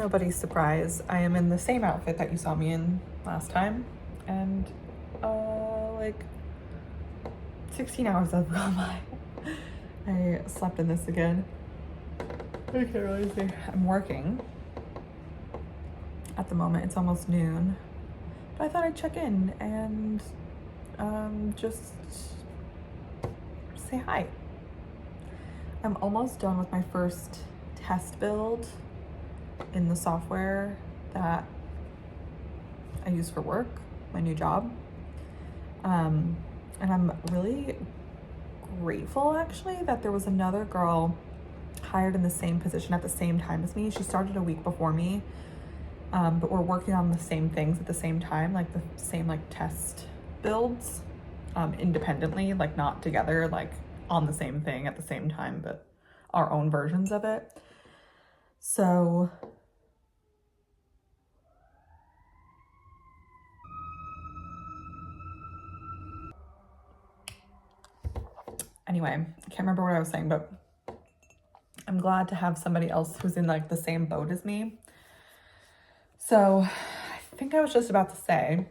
nobody's surprise, I am in the same outfit that you saw me in last time, and like 16 hours have gone by. I slept in this again. I can't really see. I'm working at the moment. It's almost noon, but I thought I'd check in and just say hi. I'm almost done with my first test build in the software that I use for work, my new job. And I'm really grateful actually that there was another girl hired in the same position at the same time as me. She started a week before me, but we're working on the same things at the same time, like the same like test builds, independently, like not together, like on the same thing at the same time, but our own versions of it. So anyway, I can't remember what I was saying, but I'm glad to have somebody else who's in like the same boat as me. So I think I was just about to say,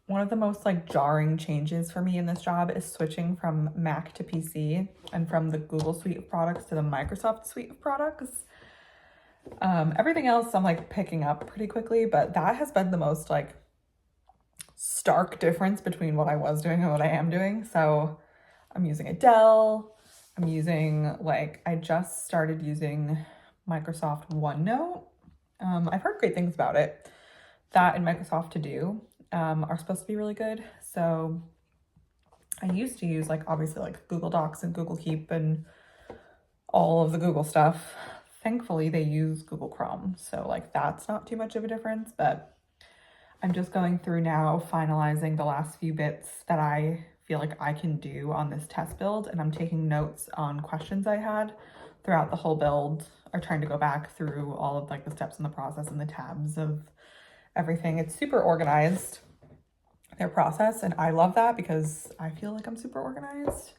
one of the most like jarring changes for me in this job is switching from Mac to PC and from the Google suite of products to the Microsoft suite of products. Everything else I'm like picking up pretty quickly, but that has been the most like stark difference between what I was doing and what I am doing. So I'm using a Dell. I'm using like, I just started using Microsoft OneNote. I've heard great things about it. That and Microsoft To Do are supposed to be really good. So I used to use like obviously like Google Docs and Google Keep and all of the Google stuff. Thankfully they use Google Chrome, so like that's not too much of a difference, but I'm just going through now finalizing the last few bits that I feel like I can do on this test build, and I'm taking notes on questions I had throughout the whole build, or trying to go back through all of like the steps in the process and the tabs of everything. It's super organized, their process, and I love that because I feel like I'm super organized.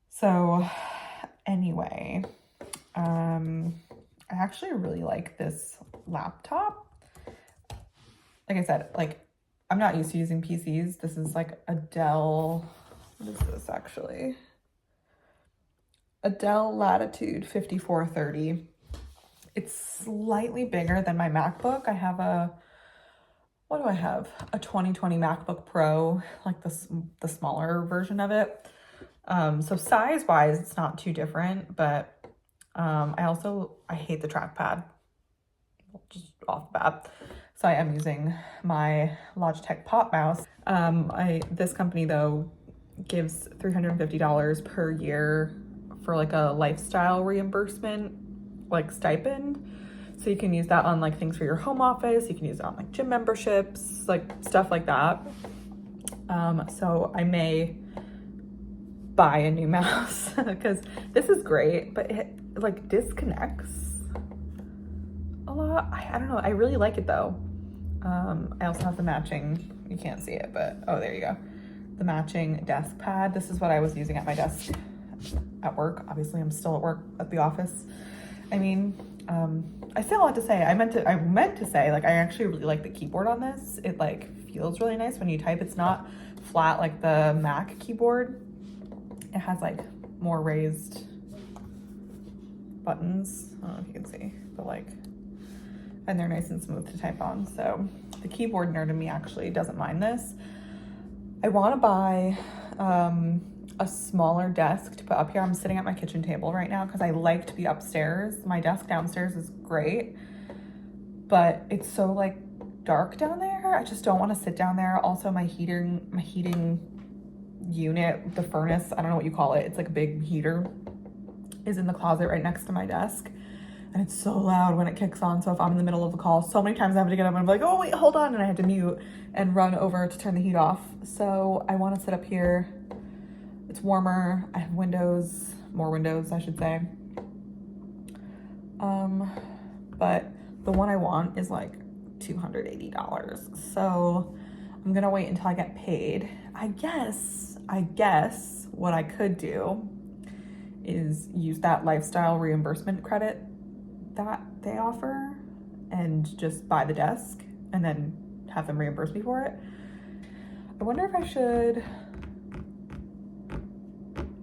So anyway, I actually really like this laptop. Like I said, like I'm not used to using PCs. This is like a Dell, what is this actually? A Dell Latitude 5430. It's slightly bigger than my MacBook. I have a, what do I have? A 2020 MacBook Pro, like the smaller version of it. So size-wise, it's not too different, but I hate the trackpad, just off the bat. So I am using my Logitech Pop mouse. This company though gives $350 per year for like a lifestyle reimbursement, like stipend. So you can use that on like things for your home office. You can use it on like gym memberships, like stuff like that. So I may buy a new mouse because this is great, but it like disconnects a lot. I don't know. I really like it though. I also have the matching, you can't see it, but oh, there you go. The matching desk pad. This is what I was using at my desk at work. Obviously I'm still at work at the office. I mean, I still have a lot to say. I meant to say, like, I actually really like the keyboard on this. It like feels really nice when you type. It's not flat like the Mac keyboard. It has like more raised buttons. I don't know if you can see, but like, and they're nice and smooth to type on. So the keyboard nerd in me actually doesn't mind this. I want to buy a smaller desk to put up here. I'm sitting at my kitchen table right now because I like to be upstairs. My desk downstairs is great, but it's so like dark down there. I just don't want to sit down there. Also my heating unit, the furnace, I don't know what you call it. It's like a big heater, is in the closet right next to my desk. And it's so loud when it kicks on. So if I'm in the middle of a call, so many times I have to get up and I'm like, oh wait, hold on. And I had to mute and run over to turn the heat off. So I want to sit up here. It's warmer. I have windows, more windows, I should say. But the one I want is like $280. So I'm gonna wait until I get paid. I guess what I could do is use that lifestyle reimbursement credit that they offer and just buy the desk and then have them reimburse me for it. I wonder if I should,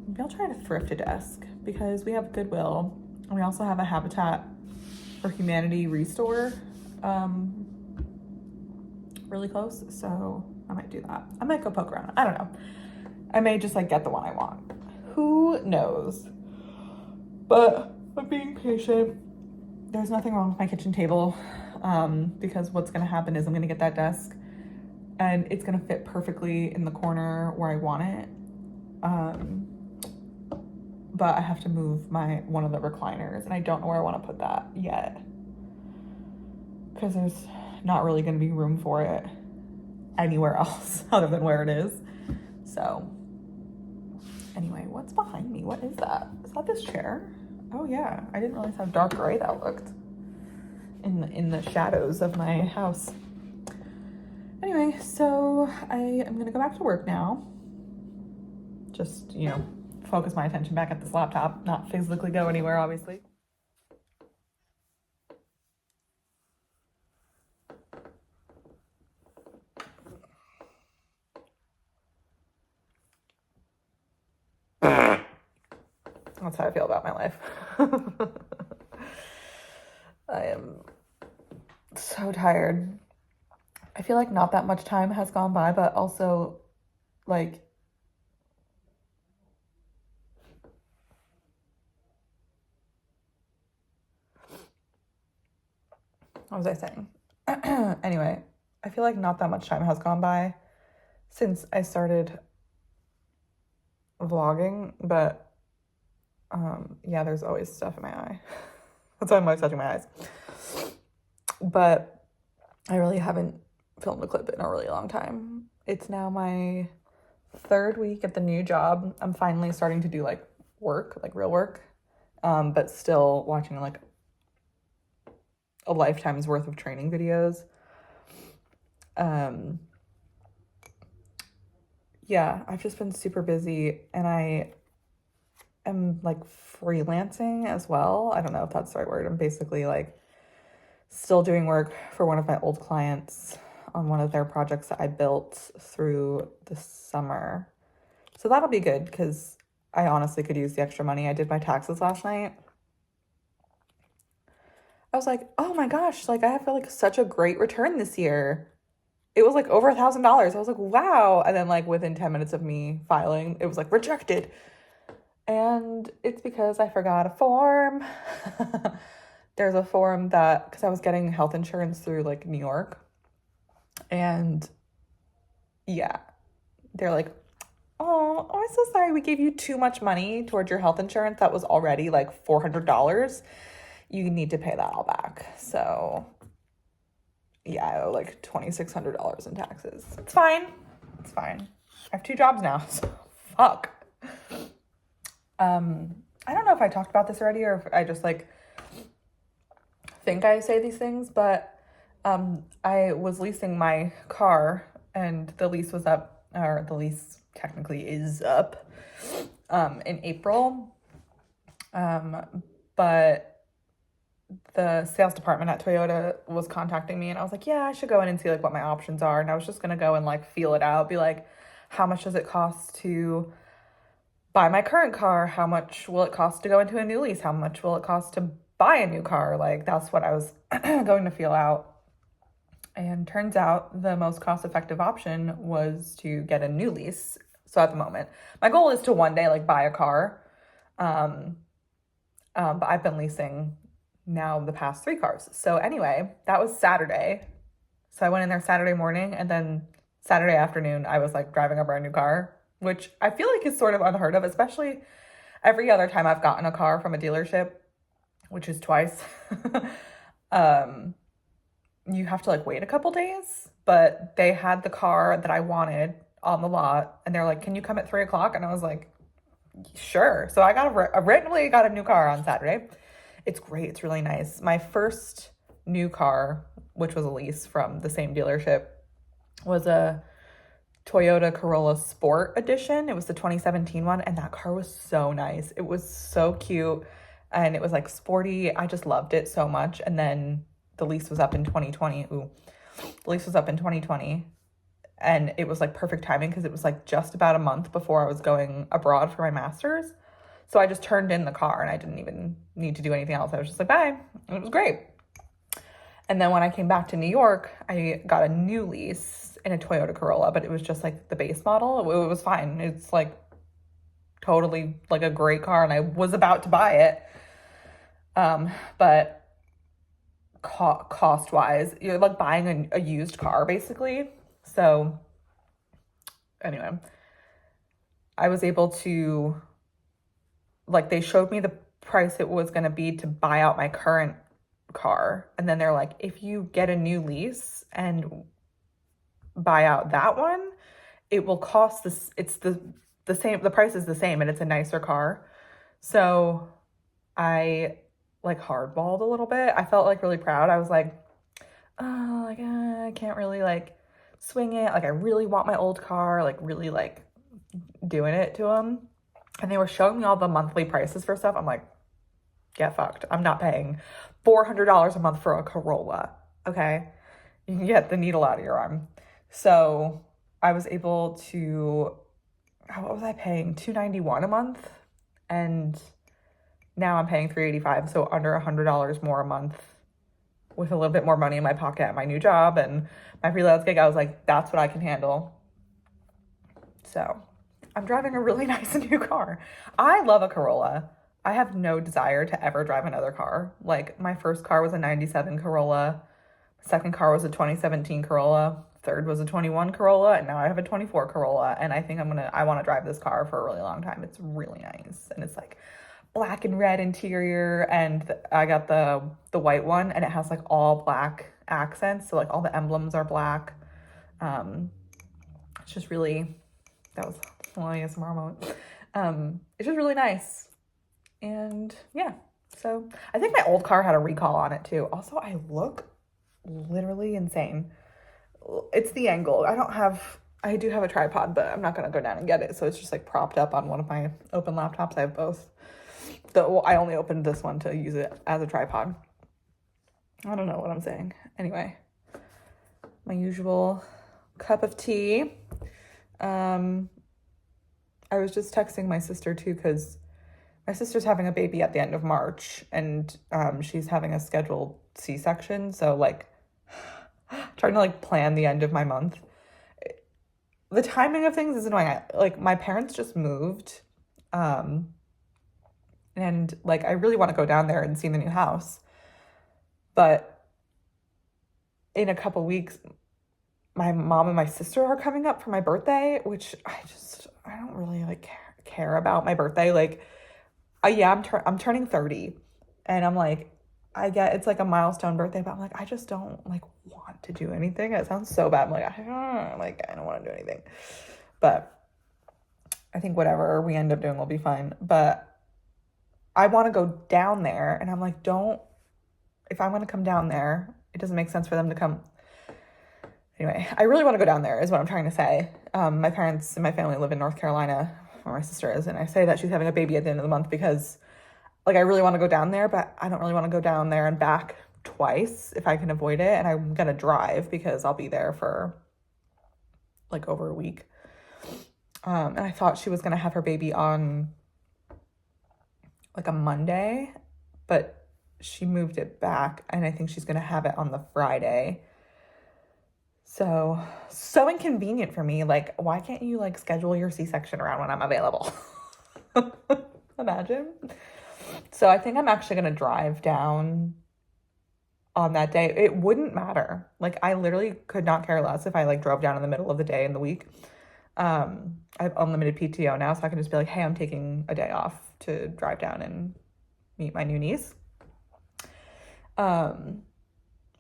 maybe I'll try to thrift a desk because we have Goodwill and we also have a Habitat for Humanity restore really close. So I might do that. I might go poke around. I don't know. I may just like get the one I want. Who knows? But I'm being patient. There's nothing wrong with my kitchen table because what's gonna happen is I'm gonna get that desk and it's gonna fit perfectly in the corner where I want it. But I have to move one of the recliners and I don't know where I want to put that yet because there's not really going to be room for it anywhere else other than where it is. So anyway, what's behind me? What is that? Is that this chair? Oh yeah, I didn't realize how dark gray that looked in the shadows of my house. Anyway, so I am gonna go back to work now. Just, you know, focus my attention back at this laptop, not physically go anywhere, obviously. That's how I feel about my life. I am so tired. I feel like not that much time has gone by, but also like what was I saying? Anyway, I feel like not that much time has gone by since I started vlogging, but yeah, there's always stuff in my eye. That's why I'm always touching my eyes. But I really haven't filmed a clip in a really long time. It's now my 3rd week at the new job. I'm finally starting to do like work, like real work, but still watching like a lifetime's worth of training videos. Yeah, I've just been super busy and I am like freelancing as well. I don't know if that's the right word. I'm basically like still doing work for one of my old clients on one of their projects that I built through the summer. So that'll be good because I honestly could use the extra money. I did my taxes last night. I was like, oh my gosh, like I have like such a great return this year. It was like over $1,000. I was like, wow. And then like within 10 minutes of me filing, it was like rejected. And it's because I forgot a form. There's a form that, because I was getting health insurance through like New York. And yeah, they're like, oh, I'm so sorry. We gave you too much money towards your health insurance. That was already like $400. You need to pay that all back. So yeah, I owe like $2,600 in taxes. It's fine. It's fine. I have 2 jobs now. So fuck. I don't know if I talked about this already or if I just like think I say these things, but I was leasing my car and the lease was up, or the lease technically is up in April. But the sales department at Toyota was contacting me and I was like, yeah, I should go in and see like what my options are. And I was just going to go and like feel it out, be like, how much does it cost to buy my current car? How much will it cost to go into a new lease? How much will it cost to buy a new car? Like that's what I was going to feel out. And turns out the most cost-effective option was to get a new lease. So at the moment, my goal is to one day like buy a car. But I've been leasing now the past 3 cars. So anyway, that was Saturday. So I went in there Saturday morning and then Saturday afternoon, I was like driving a brand new car, which I feel like is sort of unheard of, especially every other time I've gotten a car from a dealership, which is twice. You have to like wait a couple days, but they had the car that I wanted on the lot and they're like, can you come at 3 o'clock? And I was like, sure. So I randomly got a new car on Saturday. It's great. It's really nice. My first new car, which was a lease from the same dealership, was a Toyota Corolla Sport Edition. It was the 2017 one, and that car was so nice. It was so cute. and it was like sporty. I just loved it so much. And then the lease was up in 2020. The lease was up in 2020. And it was like perfect timing because it was like just about a month before I was going abroad for my master's. So I just turned in the car and I didn't even need to do anything else. I was just like, bye. And it was great. And then when I came back to New York, I got a new lease in a Toyota Corolla, but it was just like the base model. It was fine. It's like totally like a great car, and I was about to buy it. But cost wise, you're like buying a used car basically. So anyway, I was able to, like, they showed me the price it was going to be to buy out my current car. And then they're like, if you get a new lease and buy out that one, it will cost this, it's the same, the price is the same, and it's a nicer car. So I like hardballed a little bit. I felt like really proud. I was like, oh, like, I can't really like swing it. Like, I really want my old car, like really like doing it to them. And they were showing me all the monthly prices for stuff. I'm like, get fucked. I'm not paying $400 a month for a Corolla. Okay. You can get the needle out of your arm. So I was able to, what was I paying? $291 a month. And now I'm paying $385. So under $100 more a month with a little bit more money in my pocket at my new job and my freelance gig. I was like, that's what I can handle. So I'm driving a really nice new car. I love a Corolla. I have no desire to ever drive another car. Like, my first car was a 97 Corolla. My second car was a 2017 Corolla. Third was a 21 Corolla. And now I have a 24 Corolla. And I think I want to drive this car for a really long time. It's really nice. And it's like black and red interior. And I got the white one, and it has like all black accents. So like all the emblems are black. It's just really, that was a ASMR moment. It's just really nice. And yeah, so I think my old car had a recall on it too. Also, I look literally insane. It's the angle. I do have a tripod, but I'm not going to go down and get it. So it's just like propped up on one of my open laptops. I have both. I only opened this one to use it as a tripod. I don't know what I'm saying. Anyway, my usual cup of tea. I was just texting my sister too, because my sister's having a baby at the end of March, and she's having a scheduled C-section. So like trying to like plan the end of my month. The timing of things is annoying. Like, my parents just moved. And like, I really want to go down there and see the new house. But in a couple weeks, my mom and my sister are coming up for my birthday, which I don't really like care about my birthday. Like, I'm turning 30, and I'm like, I get it's like a milestone birthday, but I'm like, I just don't like want to do anything. It sounds so bad. I'm like, I don't want to do anything. But I think whatever we end up doing will be fine. But I want to go down there, and I'm like, if I'm going to come down there, it doesn't make sense for them to come. Anyway, I really want to go down there is what I'm trying to say. My parents and my family live in North Carolina, where my sister is, and I say that she's having a baby at the end of the month because like, I really want to go down there, but I don't really want to go down there and back twice if I can avoid it. And I'm going to drive because I'll be there for like over a week. And I thought she was going to have her baby on like a Monday, but she moved it back, and I think she's going to have it on the Friday. So inconvenient for me. Like, why can't you like schedule your C-section around when I'm available? Imagine. So I think I'm actually going to drive down on that day. It wouldn't matter. Like, I literally could not care less if I like drove down in the middle of the day in the week. I have unlimited PTO now, so I can just be like, hey, I'm taking a day off to drive down and meet my new niece.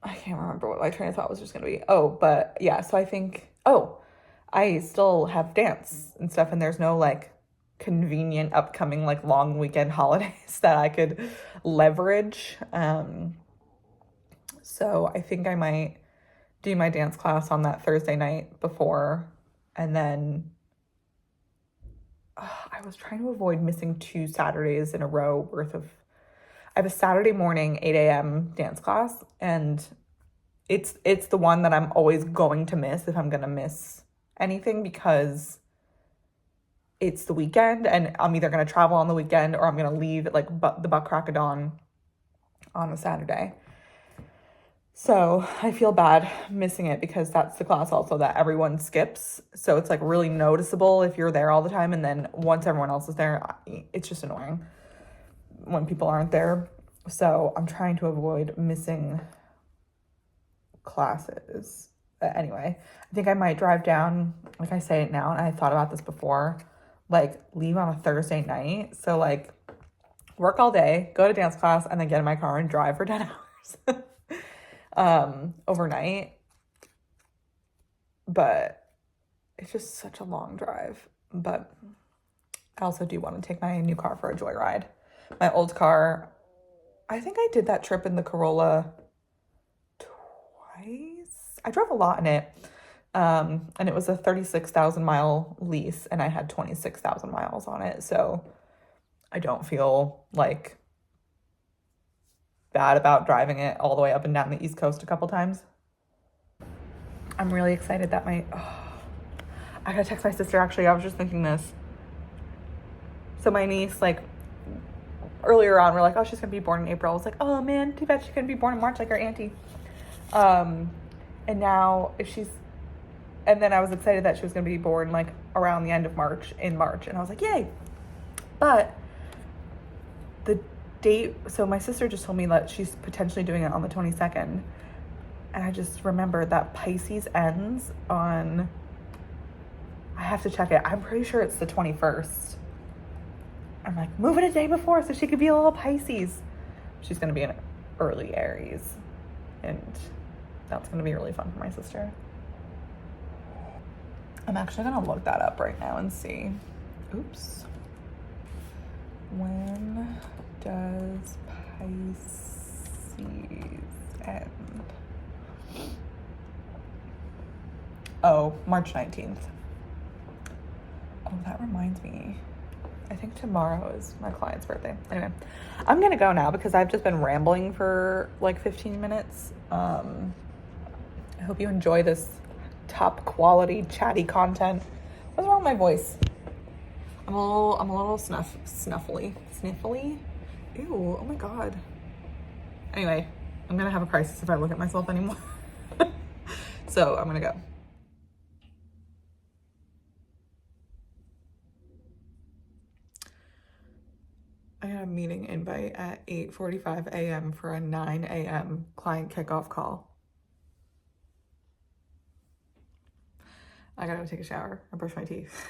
I can't remember what my train of thought was just going to be. Oh, but yeah, so I think, I still have dance and stuff, and there's no like convenient upcoming like long weekend holidays that I could leverage. So I think I might do my dance class on that Thursday night before, and then I was trying to avoid missing 2 Saturdays in a row worth of I have a Saturday morning 8 a.m. dance class, and it's the one that I'm always going to miss if I'm gonna miss anything, because it's the weekend and I'm either gonna travel on the weekend or I'm gonna leave at like the butt crack of dawn on a Saturday. So I feel bad missing it because that's the class also that everyone skips. So it's like really noticeable if you're there all the time, and then once everyone else is there, it's just annoying when people aren't there. So I'm trying to avoid missing classes. But anyway, I think I might drive down, like I say it now, and I thought about this before, like leave on a Thursday night. So like work all day, go to dance class, and then get in my car and drive for 10 hours overnight. But it's just such a long drive. But I also do want to take my new car for a joyride. My old car, I think I did that trip in the Corolla twice. I drove a lot in it. And it was a 36,000 mile lease, and I had 26,000 miles on it. So I don't feel like bad about driving it all the way up and down the East Coast a couple times. I'm really excited that I gotta text my sister. Actually, I was just thinking this. So my niece, like earlier on, we're like, oh, she's gonna be born in April. I was like, oh man, too bad she couldn't be born in March like her auntie. And now and then I was excited that she was gonna be born like around the end of March, in March. And I was like, yay. But the date, so my sister just told me that she's potentially doing it on the 22nd. And I just remembered that Pisces ends on, I have to check it. I'm pretty sure it's the 21st. I'm like, move it a day before so she could be a little Pisces. She's going to be an early Aries. And that's going to be really fun for my sister. I'm actually going to look that up right now and see. Oops. When does Pisces end? Oh, March 19th. Oh, that reminds me. I think tomorrow is my client's birthday. Anyway, I'm going to go now because I've just been rambling for like 15 minutes. I hope you enjoy this top quality chatty content. What's wrong with my voice? I'm a little sniffly. Ew, oh my God. Anyway, I'm going to have a crisis if I look at myself anymore. So I'm going to go. I got a meeting invite at 8:45 a.m. for a 9 a.m. client kickoff call. I gotta go take a shower and brush my teeth.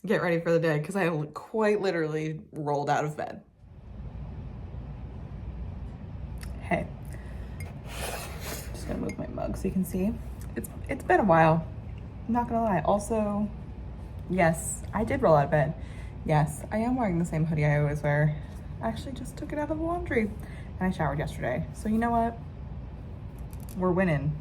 Get ready for the day because I quite literally rolled out of bed. Hey, just gonna move my mug so you can see. It's been a while. I'm not gonna lie. Also, yes, I did roll out of bed. Yes, I am wearing the same hoodie I always wear. I actually just took it out of the laundry and I showered yesterday. So you know what? We're winning.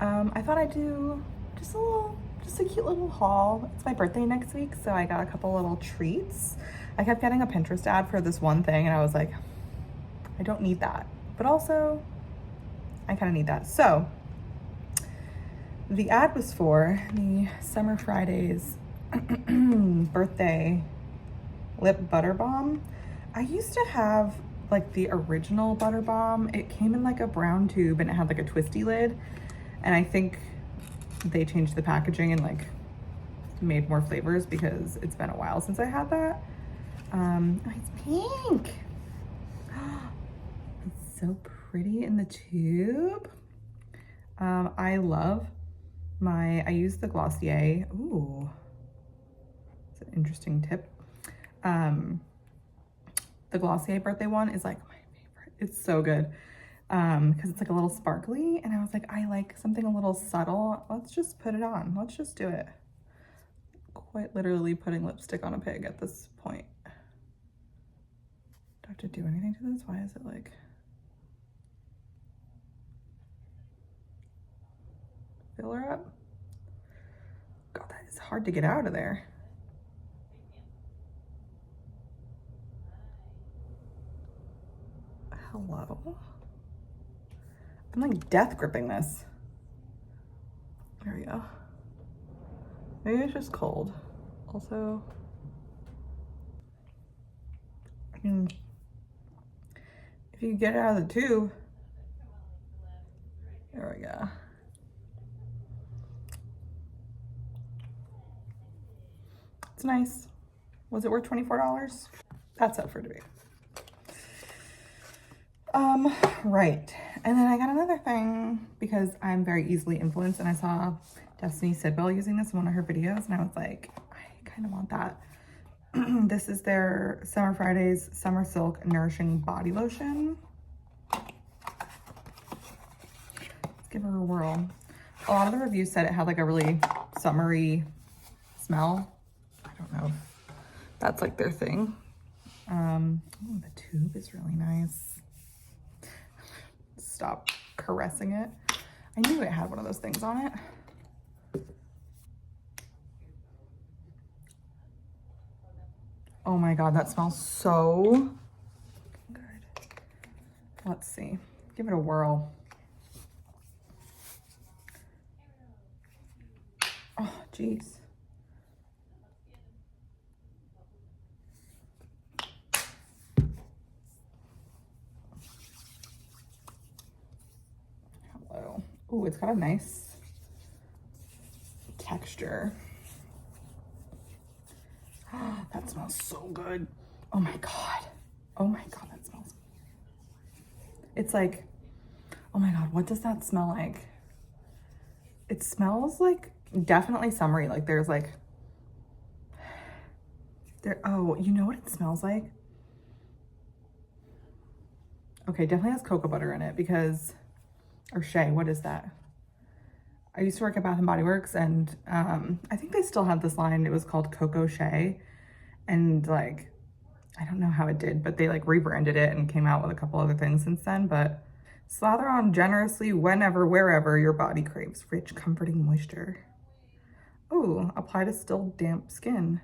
I thought I'd do just a cute little haul. It's my birthday next week, so I got a couple little treats. I kept getting a Pinterest ad for this one thing and I was like, I don't need that. But also, I kind of need that. So the ad was for the Summer Fridays birthday lip butter balm. I used to have like the original butter balm. It came in like a brown tube and it had like a twisty lid. And I think they changed the packaging and like made more flavors because it's been a while since I had that. Oh, it's pink. It's so pretty in the tube. I love I use the Glossier. Ooh, it's an interesting tip. The Glossier birthday one is like my favorite. It's so good because it's like a little sparkly, and I was like, I like something a little subtle. Let's just put it on. Let's just do it. Quite literally putting lipstick on a pig at this point. Do I have to do anything to this? Why is it like... Fill her up? God, that is hard to get out of there. Hello? I'm like death gripping this. There we go. Maybe it's just cold. Also, I mean, if you get it out of the tube, there we go. It's nice. Was it worth $24? That's up for debate. Right. And then I got another thing because I'm very easily influenced, and I saw Destiny Sidwell using this in one of her videos, and I was like, I kind of want that. This is their Summer Fridays Summer Silk Nourishing Body Lotion. Let's give her a whirl. A lot of the reviews said it had like a really summery smell. I don't know if that's like their thing. Oh, the tube is really nice. Stop caressing it. I knew it had one of those things on it. Oh my God, that smells so good. Let's see. Give it a whirl. Oh, geez. Hello. Ooh, it's got a nice texture. That smells so good. Oh my God. Oh my God, that smells. It's like, oh my God, what does that smell like? It smells like definitely summery. Like there's like, oh, you know what it smells like? Okay, definitely has cocoa butter in it because, or shea, what is that? I used to work at Bath & Body Works, and I think they still have this line. It was called Cocoa Shea. And like, I don't know how it did, but they like rebranded it and came out with a couple other things since then. But slather on generously whenever, wherever your body craves rich, comforting moisture. Ooh, apply to still damp skin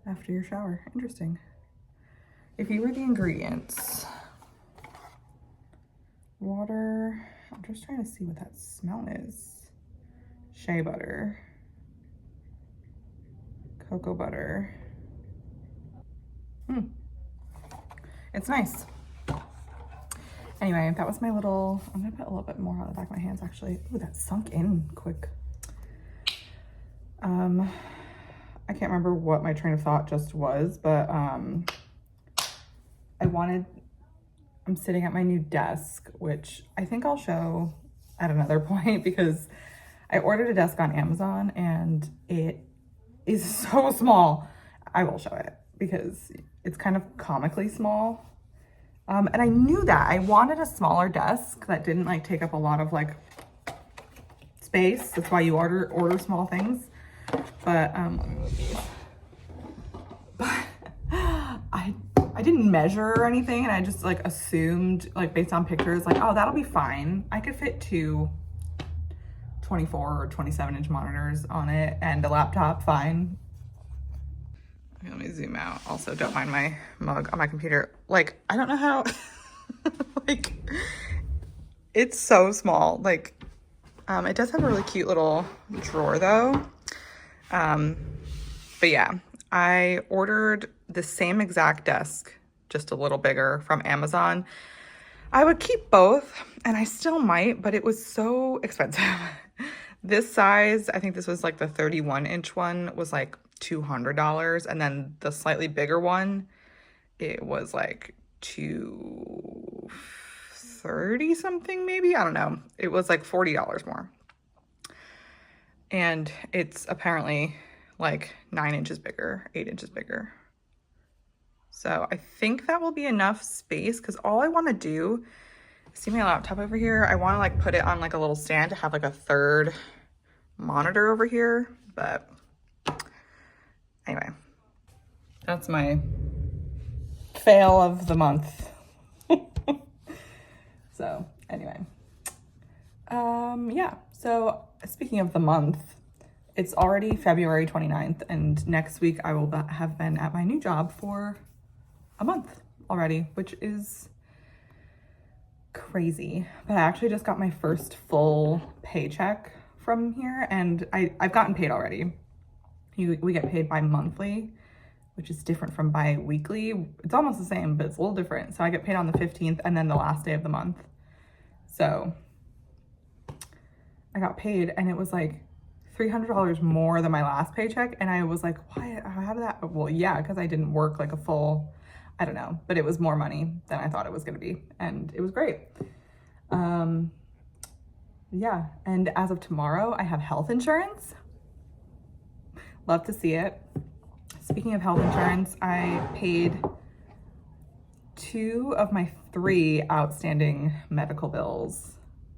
after your shower. Interesting. If you were the ingredients, water, I'm just trying to see what that smell is. Shea butter, cocoa butter. It's nice. Anyway, that was my little, I'm gonna put a little bit more on the back of my hands actually. Ooh, that sunk in quick. I can't remember what my train of thought just was, but I'm sitting at my new desk, which I think I'll show at another point because I ordered a desk on Amazon and it is so small. I will show it because it's kind of comically small. And I knew that. I wanted a smaller desk that didn't like take up a lot of like space. That's why you order small things. But I didn't measure or anything, and I just like assumed, like based on pictures, like, oh, that'll be fine. I could fit two 24 or 27-inch monitors on it and a laptop, fine. Okay, let me zoom out. Also, don't mind my mug on my computer. Like, I don't know how, like, it's so small. Like, it does have a really cute little drawer though. But yeah, I ordered the same exact desk, just a little bigger, from Amazon. I would keep both, and I still might, but it was so expensive. This size, I think this was like the 31-inch one, was like $200, and then the slightly bigger one, it was like $230 something maybe, I don't know. It was like $40 more. And it's apparently like 9 inches bigger, 8 inches bigger. So I think that will be enough space because all I want to do, see my laptop over here? I want to like put it on like a little stand to have like a third monitor over here. But anyway, that's my fail of the month. So anyway, yeah. So speaking of the month, it's already February 29th, and next week I will have been at my new job for a month already, which is crazy. But I actually just got my first full paycheck from here, and I've gotten paid already. We get paid bi-monthly, which is different from bi-weekly. It's almost the same, but it's a little different. So I get paid on the 15th and then the last day of the month. So I got paid and it was like $300 more than my last paycheck. And I was like, why, how did that? Well, yeah, because I didn't work like a full, I don't know, but it was more money than I thought it was going to be. And it was great. Yeah. And as of tomorrow, I have health insurance. Love to see it. Speaking of health insurance, I paid 2 of my 3 outstanding medical bills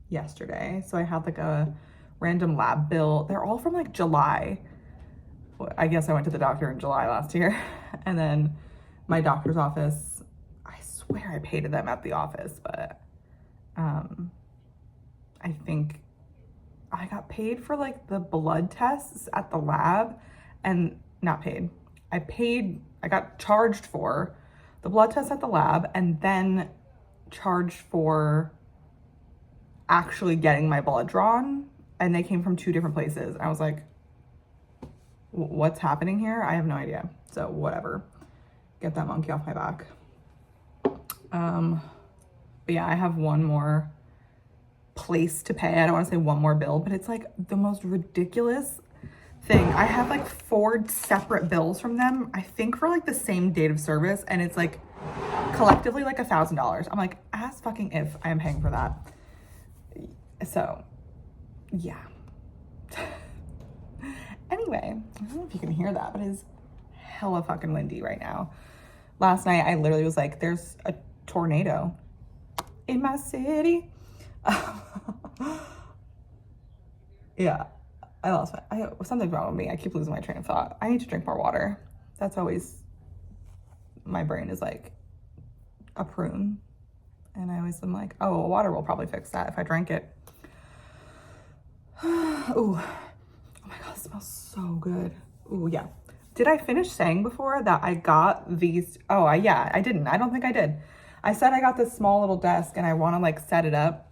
yesterday. So I had like a random lab bill. They're all from like July. I guess I went to the doctor in July last year. And then my doctor's office, I swear I paid them at the office, but I think I got paid for like the blood tests at the lab, and not paid. I got charged for the blood test at the lab and then charged for actually getting my blood drawn, and they came from 2 different places. I was like, what's happening here? I have no idea. So whatever, get that monkey off my back. But yeah, I have one more place to pay. I don't want to say one more bill, but it's like the most ridiculous thing. I have like 4 separate bills from them, I think for like the same date of service, and it's like collectively like $1,000. I'm like, as fucking if I am paying for that. So yeah. Anyway, I don't know if you can hear that, but it is hella fucking windy right now. Last night I literally was like, there's a tornado in my city. Yeah, I lost something's wrong with me. I keep losing my train of thought. I need to drink more water. That's always, my brain is like a prune. And I always am like, oh, water will probably fix that if I drank it. Ooh, oh my God, it smells so good. Ooh, yeah. Did I finish saying before that I got these? Oh, yeah, I didn't. I don't think I did. I said I got this small little desk and I want to like set it up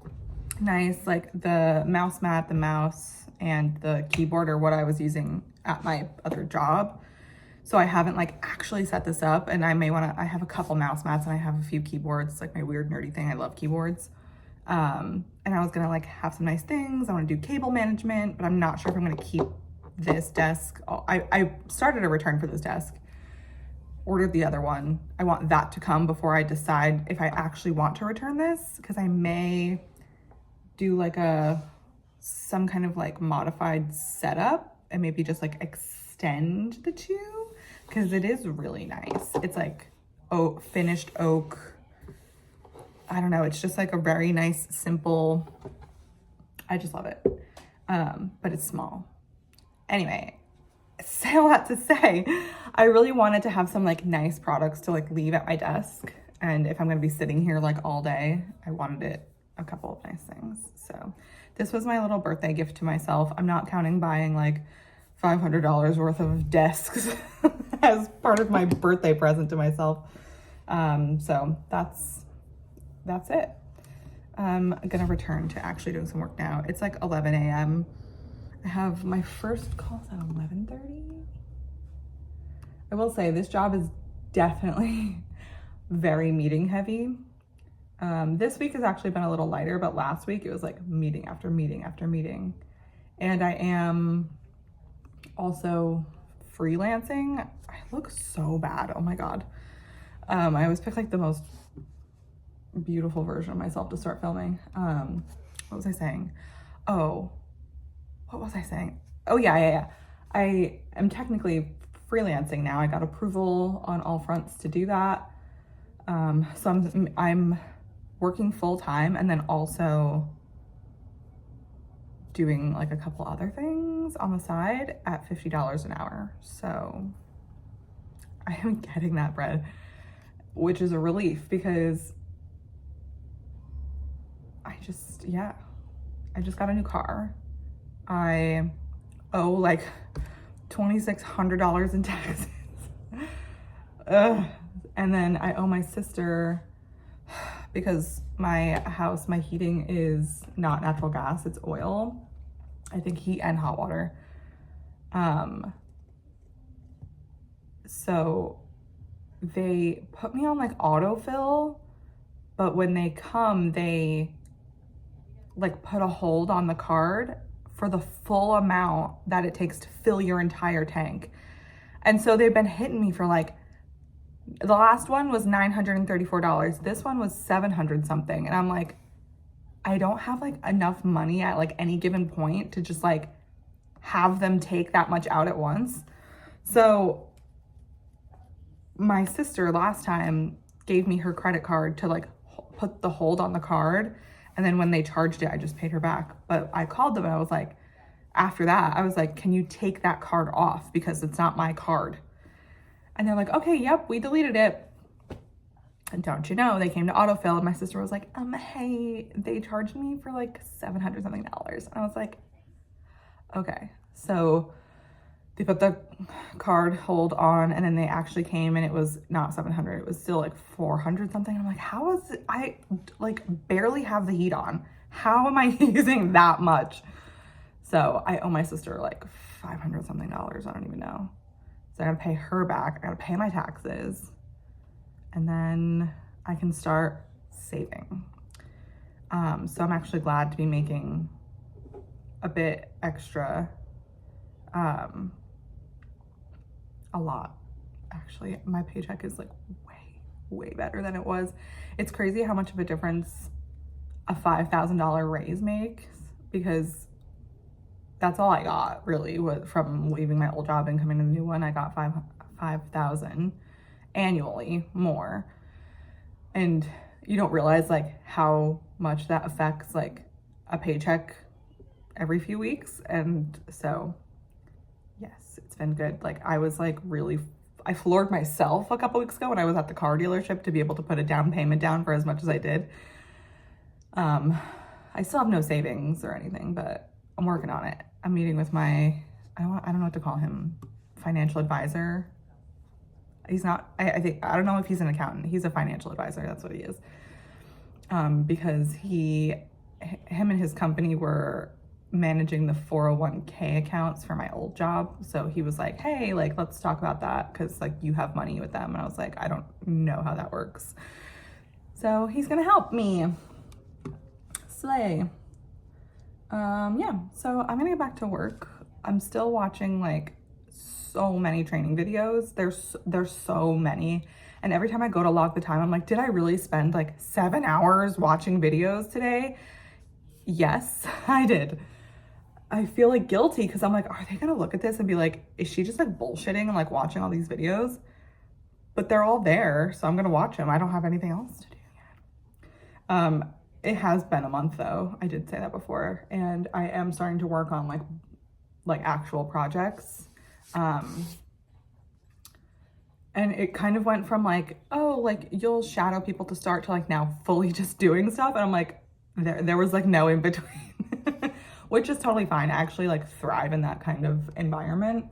nice, like the mouse mat, the mouse, and the keyboard are what I was using at my other job. So I haven't like actually set this up, and I may want to, I have a couple mouse mats and I have a few keyboards. It's like my weird nerdy thing. I love keyboards. And I was gonna like have some nice things. I want to do cable management, but I'm not sure if I'm gonna keep this desk. I started a return for this desk, ordered the other one. I want that to come before I decide if I actually want to return this, because I may do like some kind of like modified setup and maybe just like extend the 2, because it is really nice. It's like finished oak. I don't know, it's just like a very nice, simple, I just love it. But it's small. Anyway, say a lot to say. I really wanted to have some like nice products to like leave at my desk. And if I'm gonna be sitting here like all day, I wanted a couple of nice things. So this was my little birthday gift to myself. I'm not counting buying like $500 worth of desks as part of my birthday present to myself. So that's it. I'm gonna return to actually doing some work now. It's like 11 a.m. I have my first calls at 11:30. I will say this job is definitely very meeting heavy. This week has actually been a little lighter, but last week it was like meeting after meeting after meeting. And I am also freelancing. I look so bad. Oh my God. I always pick like the most beautiful version of myself to start filming. What was I saying? Oh, what was I saying? Oh yeah. I am technically freelancing now. I got approval on all fronts to do that. So I'm working full time and then also doing like a couple other things on the side at $50 an hour. So I am getting that bread, which is a relief because I just got a new car. I owe like $2,600 in taxes. And then I owe my sister because my house, my heating is not natural gas, it's oil. I think heat and hot water. So they put me on like autofill, but when they come, they like put a hold on the card for the full amount that it takes to fill your entire tank. And so they've been hitting me for like, the last one was $934. This one was 700 something. And I'm like, I don't have like enough money at like any given point to just like have them take that much out at once. So my sister last time gave me her credit card to like put the hold on the card. And then when they charged it, I just paid her back. But I called them and I was like, after that, I was like, can you take that card off? Because it's not my card. And they're like, okay, yep, we deleted it. And don't you know, they came to autofill and my sister was like, hey, they charged me for like $700 something. And I was like, okay. So they put the card hold on and then they actually came and it was not 700, it was still like 400 something. I'm like, how is it? I like barely have the heat on. How am I using that much? So I owe my sister like $500 something. I don't even know. So I gotta pay her back. I gotta pay my taxes. And then I can start saving. So I'm actually glad to be making a bit extra, a lot. Actually, my paycheck is like way better than it was. It's crazy how much of a difference a $5,000 raise makes, because that's all I got really from leaving my old job and coming to the new one. I got $5,000 annually more. And you don't realize like how much that affects like a paycheck every few weeks. And so yes, it's been good. Like I was like I floored myself a couple weeks ago when I was at the car dealership to be able to put a down payment down for as much as I did. I still have no savings or anything, but I'm working on it. I'm meeting with my, I don't know what to call him, financial advisor. He's not, I don't know if he's an accountant. He's a financial advisor. That's what he is. Because him and his company were managing the 401k accounts for my old job. So he was like, hey, like, let's talk about that. Cause like you have money with them. And I was like, I don't know how that works. So he's going to help me. Slay. Yeah, so I'm gonna get back to work. I'm still watching like so many training videos. There's so many. And every time I go to log the time, I'm like, did I really spend like 7 hours watching videos today? Yes, I did. I feel like guilty because I'm like, are they gonna look at this and be like, is she just like bullshitting and like watching all these videos? But they're all there, so I'm gonna watch them. I don't have anything else to do yet. It has been a month though. I did say that before. And I am starting to work on like actual projects. And it kind of went from like, oh, like you'll shadow people to start to like now fully just doing stuff. And I'm like, there was like no in between, which is totally fine. I actually like thrive in that kind of environment.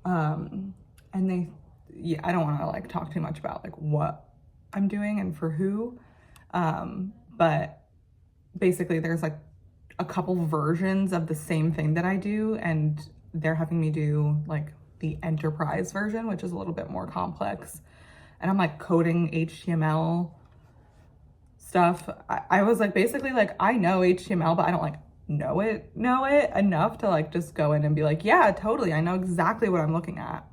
And I don't want to like talk too much about like what I'm doing and for who. But basically there's like a couple versions of the same thing that I do, and they're having me do like the enterprise version, which is a little bit more complex. And I'm like coding HTML stuff. I was like, basically like, I know HTML, but I don't like know it enough to like just go in and be like, yeah, totally. I know exactly what I'm looking at.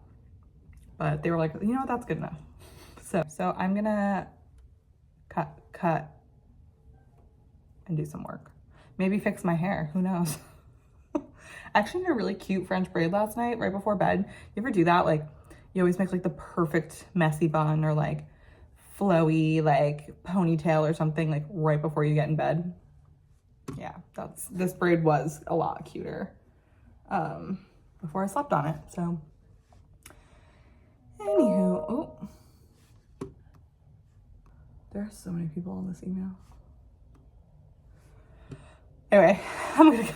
But they were like, you know, that's good enough. So I'm gonna cut and do some work. Maybe fix my hair, who knows? I actually did a really cute French braid last night right before bed. You ever do that? Like you always make like the perfect messy bun or like flowy like ponytail or something like right before you get in bed. Yeah, this braid was a lot cuter before I slept on it. So anywho, oh, there are so many people in this email. Anyway, I'm gonna go.